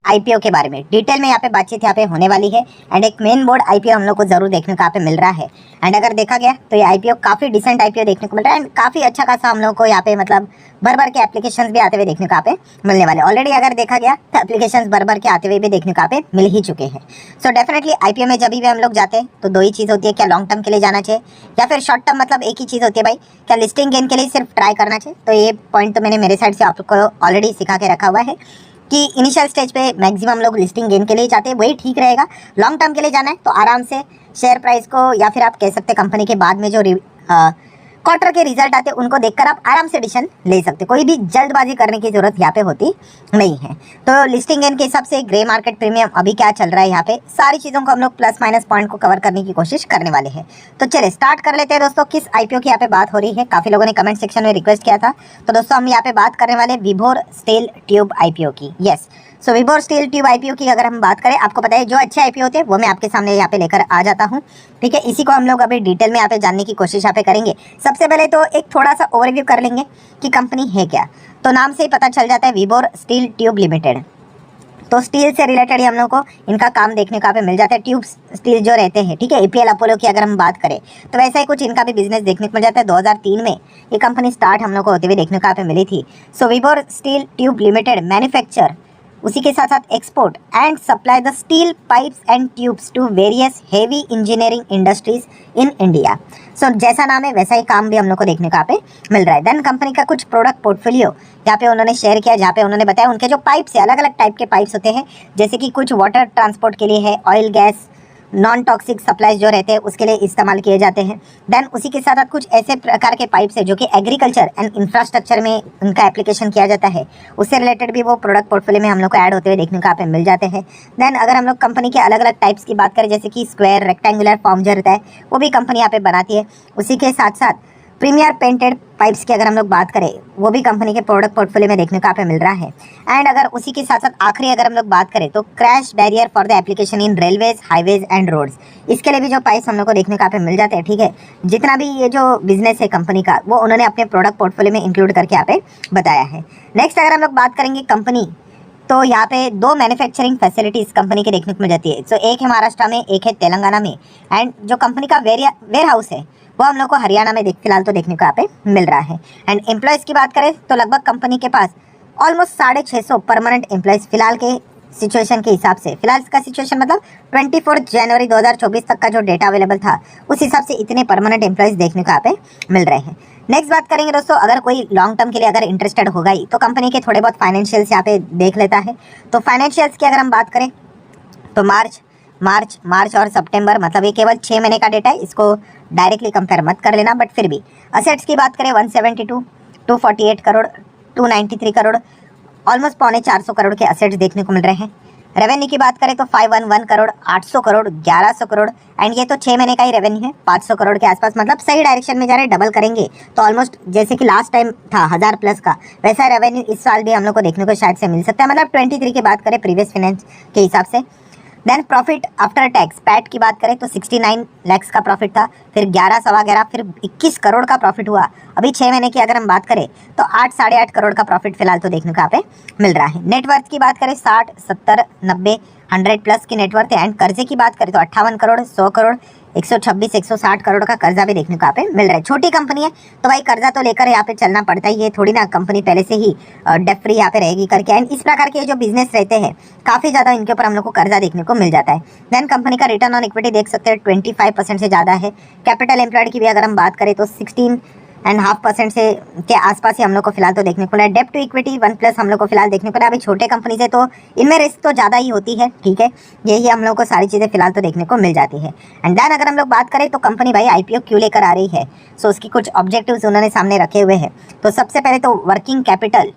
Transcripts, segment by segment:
IPO के बारे में डिटेल में यहाँ पे बातचीत यहाँ पे होने वाली है। एंड एक मेन बोर्ड आईपीओ हम लोग को जरूर देखने को यहाँ पे मिल रहा है। एंड अगर देखा गया तो ये आईपीओ काफी डिसेंट आईपीओ देखने को मिल रहा है एंड काफी अच्छा खासा हम लोग को यहाँ पे मतलब भर भर के एप्लीकेशंस भी आते हुए देखने को यहाँ पे मिलने वाले। ऑलरेडी अगर देखा गया तो एप्लीकेशंस भर भर के आते हुए भी देखने को यहाँ पे मिल ही चुके हैं। सो डेफिनेटली आईपीओ में जब भी हम लोग जाते हैं तो दो ही चीज़ होती है, क्या लॉन्ग टर्म के लिए जाना चाहिए या फिर शॉर्ट टर्म, मतलब एक ही चीज़ होती है भाई, क्या लिस्टिंग गेन के लिए सिर्फ ट्राई करना चाहिए। तो ये पॉइंट तो मैंने मेरे साइड से आपको ऑलरेडी सिखा के रखा हुआ है कि इनिशियल स्टेज पे मैक्सिमम लोग लिस्टिंग गेन के लिए जाते हैं, वही ठीक रहेगा। लॉन्ग टर्म के लिए जाना है तो आराम से शेयर प्राइस को या फिर आप कह सकते हैं कंपनी के बाद में जो क्वार्टर के रिजल्ट आते हैं उनको देखकर आप आराम से डिसीजन ले सकते, कोई भी जल्दबाजी करने की जरूरत यहाँ पे होती नहीं है। तो लिस्टिंग गेन के हिसाब से ग्रे मार्केट प्रीमियम अभी क्या चल रहा है, यहाँ पे सारी चीज़ों को हम लोग प्लस माइनस पॉइंट को कवर करने की कोशिश करने वाले हैं। तो चलिए स्टार्ट कर लेते हैं दोस्तों। किस आईपीओ की यहाँ पे बात हो रही है, काफ़ी लोगों ने कमेंट सेक्शन में रिक्वेस्ट किया था। तो दोस्तों हम यहाँ पे बात करने वाले विभोर स्टील ट्यूब आईपीओ की। यस, सो विभोर स्टील ट्यूब आईपीओ की अगर हम बात करें, आपको पता है जो अच्छे आईपीओ होते हैं वो मैं आपके सामने यहाँ पे लेकर आ जाता हूँ। ठीक है, इसी को हम लोग अभी डिटेल में यहाँ पे जानने की कोशिश यहाँ पे करेंगे। सबसे पहले तो एक थोड़ा सा ओवरव्यू कर लेंगे कि कंपनी है क्या। तो नाम से ही पता चल जाता है विभोर स्टील ट्यूब लिमिटेड। तो स्टील से रिलेटेड ही हम लोग को इनका काम देखने को यहाँ पे मिल जाता है। ट्यूब स्टील जो रहते हैं, ठीक है, एपीएल अपोलो की अगर हम बात करें तो वैसा ही कुछ इनका भी बिजनेस देखने को मिल जाता है। 2003 में ये कंपनी स्टार्ट हम लोग को होते हुए देखने को यहाँ पे मिली थी। सो विभोर स्टील ट्यूब लिमिटेड मैन्युफैक्चर, उसी के साथ साथ export and supply the steel pipes and tubes to various heavy engineering industries in India. So जैसा नाम है वैसा ही काम भी हम लोग को देखने को यहाँ पे मिल रहा है। देन कंपनी का कुछ प्रोडक्ट पोर्टफोलियो यहाँ पे उन्होंने शेयर किया, जहाँ पे उन्होंने बताया उनके जो पाइप्स है, अलग अलग टाइप के पाइप्स होते हैं, जैसे कि कुछ वाटर ट्रांसपोर्ट के लिए है, oil gas non toxic supplies जो रहते हैं उसके लिए इस्तेमाल किए जाते हैं। देन उसी के साथ साथ कुछ ऐसे प्रकार के पाइप्स है जो कि एग्रीकल्चर एंड इंफ्रास्ट्रक्चर में उनका एप्लीकेशन किया जाता है, उससे रिलेटेड भी वो प्रोडक्ट पोर्टफोलियो में हम लोग को ऐड होते हुए देखने को यहाँ पे मिल जाते हैं। देन अगर हम लोग कंपनी के अलग अलग टाइप्स की बात करें, जैसे कि स्क्वायर रेक्टेंगुलर फॉर्म जो रहता है वो भी कंपनी यहाँ पे बनाती है। उसी के साथ साथ प्रीमियर पेंटेड पाइप्स की अगर हम लोग बात करें वो भी कंपनी के प्रोडक्ट पोर्टफोलियो में देखने को यहाँ पे मिल रहा है। एंड अगर उसी के साथ साथ आखिरी अगर हम लोग बात करें तो crash barrier for the application in railways highways and roads, इसके लिए भी जो पाइप्स हम लोग को देखने को यहाँ पे मिल जाते हैं। ठीक है, जितना भी ये जो बिजनेस है कंपनी का वो उन्होंने अपने प्रोडक्ट पोर्टफोलियो में इंक्लूड करके यहाँ पे बताया है। नेक्स्ट अगर हम लोग बात करेंगे कंपनी, तो यहाँ पे दो मैन्युफैक्चरिंग फैसिलिटीज़ कंपनी के देखने को मिल जाती है। सो एक है महाराष्ट्र में, एक है तेलंगाना में। एंड जो कंपनी का वेयर हाउस है वो हम लोग को हरियाणा में फिलहाल तो देखने को यहाँ पे मिल रहा है। एंड एम्प्लॉयज़ की बात करें तो लगभग कंपनी के पास ऑलमोस्ट 650 परमानेंट एम्प्लॉयज़ फिलहाल के सिचुएशन के हिसाब से, फिलहाल इसका सिचुएशन मतलब 24 जनवरी 2024 तक का जो डेटा अवेलेबल था उस हिसाब से इतने परमानेंट एम्प्लॉयज़ देखने को यहाँ पे मिल रहे हैं। नेक्स्ट बात करेंगे दोस्तों, अगर कोई लॉन्ग टर्म के लिए अगर इंटरेस्टेड होगा ही तो कंपनी के थोड़े बहुत फाइनेंशियल्स यहाँ पे देख लेता है। तो फाइनेंशियल्स की अगर हम बात करें तो मार्च और सितंबर, मतलब ये केवल 6 महीने का डेटा है, इसको डायरेक्टली कंपेयर मत कर लेना। बट फिर भी असेट्स की बात करें 172, 248 करोड़, 293 करोड़, ऑलमोस्ट 325 करोड़ के असेट्स देखने को मिल रहे हैं। रेवेन्यू की बात करें तो 511 करोड़, 800 करोड़, 1100 करोड़। एंड ये तो 6 महीने का ही रेवेन्यू है, 500 करोड़ के आसपास, मतलब सही डायरेक्शन में जा रहे हैं। डबल करेंगे तो ऑलमोस्ट जैसे कि लास्ट टाइम था 1000 प्लस का, वैसा रेवेन्यू इस साल भी हम लोग को देखने को शायद से मिल सकता है, मतलब 23 की बात करें प्रीवियस फाइनेंस के हिसाब से। Then profit after tax PAT की बात करें तो 69 लैक्स का प्रॉफिट था, फिर 11 सवा 11, फिर 21 करोड़ का प्रॉफिट हुआ। अभी 6 महीने की अगर हम बात करें तो 8 साढ़े 8 करोड़ का प्रॉफिट फिलहाल तो देखने को यहाँ पे मिल रहा है। नेटवर्थ की बात करें 60, 70, 90, 100 प्लस की नेटवर्थ है। एंड कर्जे की बात करें तो 58 करोड़, 100 करोड़, 126, 160 करोड़ का कर्जा भी देखने को यहाँ पे मिल रहा है। छोटी कंपनी है तो भाई कर्जा तो लेकर यहाँ पे चलना पड़ता ही है, थोड़ी ना कंपनी पहले से ही डेट फ्री यहाँ पे रहेगी करके। एंड इस प्रकार के जो बिजनेस रहते हैं काफ़ी ज़्यादा इनके ऊपर हम लोग को कर्जा देखने को मिल जाता है। देन कंपनी का रिटर्न ऑन इक्विटी देख सकते हैं 25% से ज़्यादा है। कैपिटल एम्प्लॉयड की भी अगर हम बात करें तो 16.5% से के आसपास ही हम लोग को फिलहाल तो देखने को मिला है। डेप्ट टू इक्विटी 1+ हम लोग को फिलहाल देखने को मिला। अभी छोटे कंपनी से तो इनमें रिस्क तो ज़्यादा ही होती है, ठीक है, यही हम लोग को सारी चीज़ें फिलहाल तो देखने को मिल जाती है। एंड देन अगर हम लोग बात करें तो कंपनी भाई आईपीओ क्यों लेकर आ रही है, सो उसकी कुछ ऑब्जेक्टिव्स उन्होंने सामने रखे हुए हैं। तो सबसे पहले तो वर्किंग कैपिटल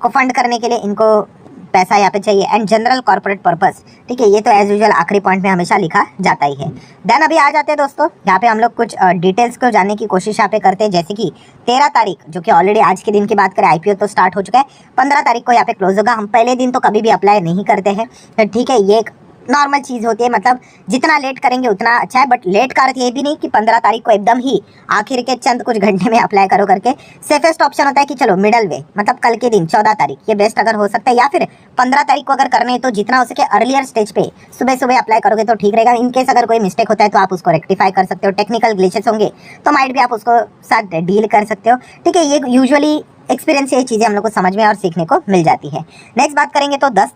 को फंड करने के लिए इनको पैसा यहाँ पे चाहिए। एंड जनरल कॉर्पोरेट पर्पस, ठीक है, ये तो एज यूजुअल आखिरी पॉइंट में हमेशा लिखा जाता ही है। देन अभी आ जाते हैं दोस्तों, यहाँ पे हम लोग कुछ डिटेल्स को जानने की कोशिश यहाँ पे करते हैं। जैसे कि 13 तारीख, जो कि ऑलरेडी आज के दिन की बात करें आईपीओ तो स्टार्ट हो चुका है, 15 तारीख को यहाँ पे क्लोज होगा। हम पहले दिन तो कभी भी अप्लाई नहीं करते हैं, तो ठीक है, ये एक नॉर्मल चीज़ होती है, मतलब जितना लेट करेंगे उतना अच्छा है। बट लेट का अर्थ ये भी नहीं कि 15 तारीख को एकदम ही आखिर के चंद कुछ घंटे में अप्लाई करो करके। सेफेस्ट ऑप्शन होता है कि चलो मिडल वे, मतलब कल के दिन 14 तारीख, ये बेस्ट अगर हो सकता है, या फिर 15 तारीख को अगर करने हैं तो जितना हो सके अर्लियर स्टेज पे सुबह सुबह अप्लाई करोगे तो ठीक रहेगा। इनकेस अगर कोई मिस्टेक होता है तो आप उसको रेक्टिफाई कर सकते हो, टेक्निकल ग्लिचेस होंगे तो माइट भी आप उसको साथ डील कर सकते हो, ठीक है। ये यूजुअली एक्सपीरियंस से ये चीज़ें हम लोग को समझ में और सीखने को मिल जाती है। नेक्स्ट बात करेंगे तो 10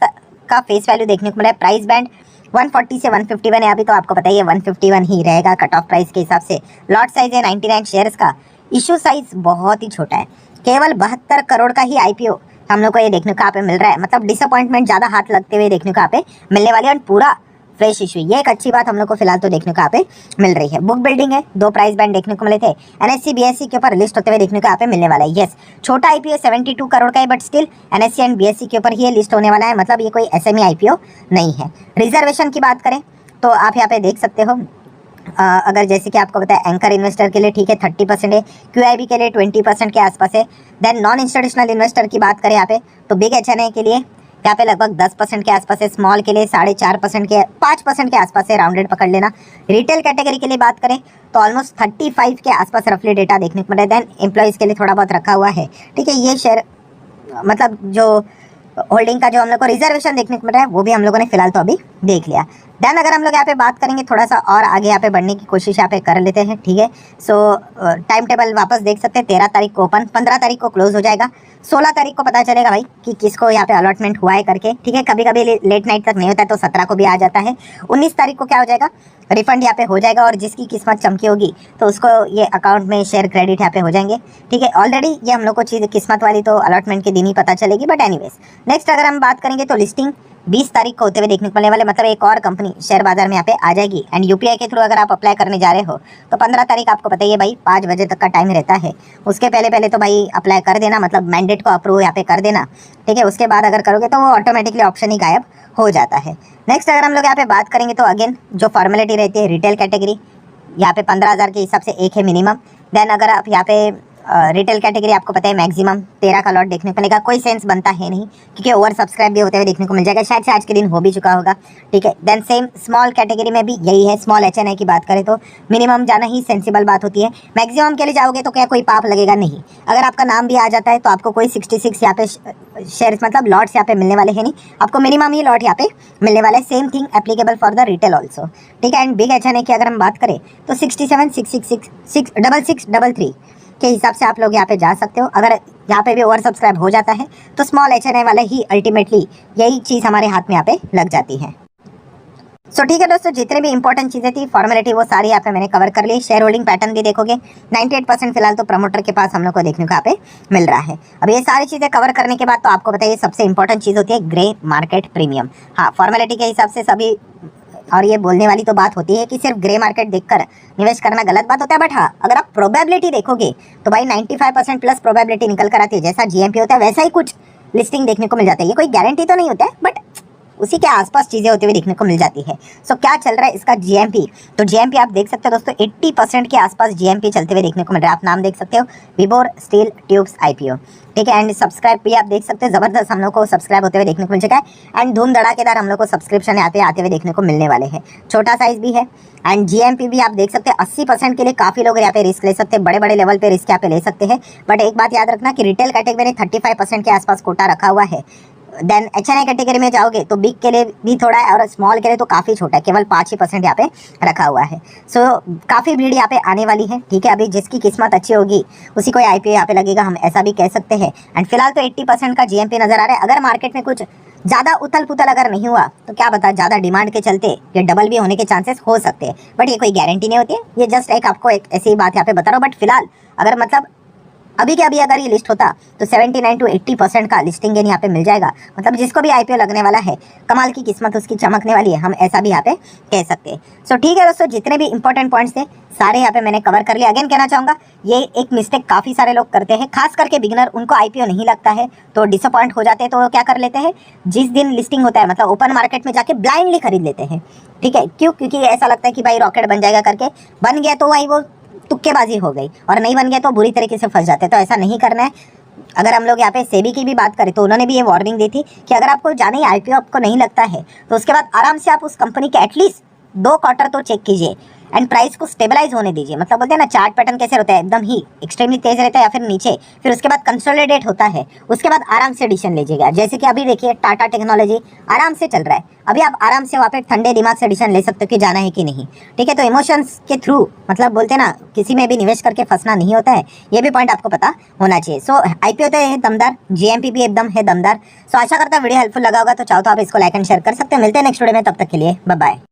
का फेस वैल्यू देखने को मिला है। प्राइस बैंड 140 से 151 है, अभी तो आपको पता ही है 151 ही रहेगा कट ऑफ प्राइस के हिसाब से। लॉट साइज है 99 शेयर्स का। इशू साइज बहुत ही छोटा है, केवल 72 करोड़ का ही आईपीओ हम लोग को ये देखने को यहाँ पे मिल रहा है। मतलब डिसअपॉइंटमेंट ज़्यादा हाथ लगते हुए देखने को यहाँ पे मिलने वाली है, और पूरा फ्रेश इशू, ये एक अच्छी बात हम लोग को फिलहाल तो देखने को यहाँ पे मिल रही है। बुक बिल्डिंग है, 2 प्राइस बैंड देखने को मिले थे। एनएससी बीएससी के ऊपर लिस्ट होते हुए देखने को यहाँ पे मिलने वाला है। यस, छोटा आईपीओ 72 करोड़ का है, but still NSC and BSc के ऊपर ही लिस्ट होने वाला है, मतलब ये कोई एसएमई आईपीओ नहीं है। रिजर्वेशन की बात करें तो आप यहाँ पे देख सकते हो, अगर जैसे कि आपको पता है एंकर इन्वेस्टर के लिए ठीक है 30% है, क्यूआईबी के लिए 20% के आसपास है। देन नॉन इंस्टीट्यूशनल इन्वेस्टर की बात करें यहाँ पे तो बिग एचएनआई के लिए यहाँ पे लगभग 10% के आसपास है, स्मॉल के लिए 4.5% के 5% के आसपास है, राउंडेड पकड़ लेना। रिटेल कैटेगरी के लिए बात करें तो ऑलमोस्ट 35 के आसपास रफली डेटा देखने को मिला है। देन एम्प्लॉइज़ के लिए थोड़ा बहुत रखा हुआ है, ठीक है। ये शेयर मतलब जो होल्डिंग का जो हम लोग को रिजर्वेशन देखने को मिल रहा है वो भी हम लोगों ने फिलहाल तो अभी देख लिया। देन अगर हम लोग यहाँ पे बात करेंगे थोड़ा सा और आगे यहाँ पे बढ़ने की कोशिश यहाँ पे कर लेते हैं, ठीक है। सो टाइम टेबल वापस देख सकते हैं, 13 तारीख को ओपन, 15 तारीख को क्लोज हो जाएगा, 16 तारीख को पता चलेगा भाई कि किसको यहाँ पे अलॉटमेंट हुआ है करके, ठीक है। कभी कभी लेट नाइट तक नहीं होता है तो 17 को भी आ जाता है। 19 तारीख को क्या हो जाएगा, रिफंड यहाँ पे हो जाएगा, और जिसकी किस्मत चमकी होगी तो उसको ये अकाउंट में शेयर क्रेडिट यहाँ पे हो जाएंगे, ठीक है। ऑलरेडी ये हम लोग को चीज़ किस्मत वाली तो अलॉटमेंट के दिन ही पता चलेगी, बट एनीवेज। नेक्स्ट अगर हम बात करेंगे तो लिस्टिंग 20 तारीख को होते हुए देखने को मिलने वाले, मतलब एक और कंपनी शेयर बाजार में यहाँ पे आ जाएगी। एंड यूपीआई के थ्रू अगर आप अप्लाई करने जा रहे हो तो 15 तारीख आपको पता ही है भाई 5 बजे तक का टाइम रहता है। उसके पहले तो भाई अप्लाई कर देना, मतलब मैंडेट को अप्रूव यहाँ पे कर देना, ठीक है। उसके बाद अगर करोगे तो वो ऑटोमेटिकली ऑप्शन ही गायब हो जाता है। नेक्स्ट अगर हम लोग यहाँ पे बात करेंगे तो अगेन जो फॉर्मेलिटी रहती है, रिटेल कैटेगरी यहाँ पे 15,000 के हिसाब से एक है मिनिमम। देन अगर आप यहाँ पे रिटेल कैटेगरी आपको पता है मैक्सिमम 13 का लॉट देखने को मिलेगा, कोई सेंस बनता है नहीं क्योंकि ओवर सब्सक्राइब भी होते हुए देखने को मिल जाएगा, शायद से आज के दिन हो भी चुका होगा, ठीक है। देन सेम स्मॉल कैटेगरी में भी यही है, स्मॉल एचएनआई की बात करें तो मिनिमम जाना ही सेंसिबल बात होती है। मैक्सिमम के लिए जाओगे तो क्या कोई पाप लगेगा, नहीं। अगर आपका नाम भी आ जाता है तो आपको कोई 66 यहाँ पे शेयर्स मतलब लॉट्स यहाँ पे मिलने वाले हैं नहीं, आपको मिनिमम ही लॉट यहाँ पे मिलने वाला है। Same thing applicable for the retail also, ठीक है। एंड बिग एचएनआई की अगर हम बात करें तो 67 666 66633 के हिसाब से आप लोग यहाँ पे जा सकते हो। अगर यहाँ पे भी ओवर सब्सक्राइब हो जाता है तो स्मॉल एचएनआई वाले ही अल्टीमेटली यही चीज़ हमारे हाथ में यहाँ पे लग जाती है। सो ठीक है दोस्तों, जितने भी इंपॉर्टेंट चीज़ें थी फॉर्मेलिटी वो सारी यहाँ पे मैंने कवर कर ली। शेयर होल्डिंग पैटर्न भी देखोगे 98% फिलहाल तो प्रमोटर के पास हम लोग को देखने को यहाँ पे मिल रहा है। अब ये सारी चीज़ें कवर करने के बाद तो आपको बताइए सबसे इंपॉर्टेंट चीज़ होती है ग्रे मार्केट प्रीमियम। हाँ, फॉर्मेलिटी के हिसाब से सभी, और ये बोलने वाली तो बात होती है कि सिर्फ ग्रे मार्केट देखकर निवेश करना गलत बात होता है, बट हाँ अगर आप प्रोबेबिलिटी देखोगे तो भाई 95% प्लस प्रोबेबिलिटी निकल कर आती है। जैसा जीएमपी होता है वैसा ही कुछ लिस्टिंग देखने को मिल जाता है। ये कोई गारंटी तो नहीं होता है, बट उसी के आसपास चीज़ें होती हुई देखने को मिल जाती है। सो क्या चल रहा है इसका जीएमपी, तो जीएमपी आप देख सकते हो दोस्तों 80% के आसपास जीएमपी चलते हुए देखने को मिल रहा है। आप नाम देख सकते हो, विबोर स्टील ट्यूब्स आईपीओ, ठीक है। एंड सब्सक्राइब भी आप देख सकते हो, जबरदस्त हम लोग को सब्सक्राइब होते हुए देखने को मिल चुका है। एंड धूम धड़ाकेदार हम लोग को सब्सक्रिप्शन आते हुए देखने को मिलने वाले हैं। छोटा साइज भी है एंड जीएमपी भी आप देख सकते हैं 80% के लिए काफ़ी लोग यहाँ पे रिस्क ले सकते हैं, बड़े बड़े लेवल पे रिस्क यहाँ पे ले सकते हैं। बट एक बात याद रखना कि रिटेल कैटेगरी में 35% के आसपास कोटा रखा हुआ है। देन एचएनआई कैटेगरी में जाओगे तो बिग के लिए भी थोड़ा है और स्मॉल के लिए तो काफ़ी छोटा है, केवल 5% यहाँ पे रखा हुआ है। सो काफ़ी भीड़ यहाँ पे आने वाली है, ठीक है। अभी जिसकी किस्मत अच्छी होगी उसी को आईपीओ यहाँ पे लगेगा, हम ऐसा भी कह सकते हैं। एंड फिलहाल तो 80% का जीएमपी नजर आ रहा है। अगर मार्केट में कुछ ज़्यादा उथल पुथल अगर नहीं हुआ तो क्या बता, ज़्यादा डिमांड के चलते ये डबल भी होने के चांसेस हो सकते हैं, बट ये कोई गारंटी नहीं होती है। ये जस्ट एक आपको एक ऐसी बात यहाँ पे बता रहा हूँ। बट फिलहाल अगर मतलब अभी के अभी अगर ये लिस्ट होता तो 79 to 80% का लिस्टिंग गेन यहाँ पे मिल जाएगा। मतलब जिसको भी आईपीओ लगने वाला है कमाल की किस्मत उसकी चमकने वाली है, हम ऐसा भी यहाँ पे कह सकते हैं। सो ठीक है दोस्तों, जितने भी इंपॉर्टेंट पॉइंट्स थे सारे यहाँ पे मैंने कवर कर लिया। अगेन कहना चाहूँगा ये एक मिस्टेक काफ़ी सारे लोग करते हैं, खास करके बिगनर, उनको आईपीओ नहीं लगता है तो डिसअपॉइंट हो जाते हैं। तो क्या कर लेते हैं, जिस दिन लिस्टिंग होता है मतलब ओपन मार्केट में जाके ब्लाइंडली खरीद लेते हैं, ठीक है। क्यों? क्योंकि ऐसा लगता है कि भाई रॉकेट बन जाएगा करके, बन गया तो भाई वो तुक्केबाजी हो गई, और नहीं बन गया तो बुरी तरीके से फंस जाते हैं। तो ऐसा नहीं करना है। अगर हम लोग यहाँ पे सेबी की भी बात करें तो उन्होंने भी ये वार्निंग दी थी कि अगर आपको जाने ही आईपीओ आपको नहीं लगता है तो उसके बाद आराम से आप उस कंपनी के एटलीस्ट 2 क्वार्टर तो चेक कीजिए एंड प्राइस को स्टेबलाइज होने दीजिए। मतलब बोलते हैं ना चार्ट पैटर्न कैसे होता है, एकदम ही एक्सट्रीमली तेज रहता है या फिर नीचे, फिर उसके बाद कंसोलिडेट होता है, उसके बाद आराम से डिसीजन लीजिएगा। जैसे कि अभी देखिए टाटा टेक्नोलॉजी आराम से चल रहा है, अभी आप आराम से वहाँ पे ठंडे दिमाग से डिसीजन ले सकते हो कि जाना है कि नहीं। ठीक है, तो इमोशंस के थ्रू मतलब बोलते हैं ना किसी में भी निवेश करके फंसना नहीं होता है, ये भी पॉइंट आपको पता होना चाहिए। सो आईपीओ तो है दमदार, जीएमपी भी एकदम है दमदार। सो आशा करता हूँ वीडियो हेल्पफुल लगा होगा, तो चाहो तो आप इसको लाइक एंड शेयर कर सकते हैं। मिलते हैं नेक्स्ट वीडियो में, तब तक के लिए बाय बाय।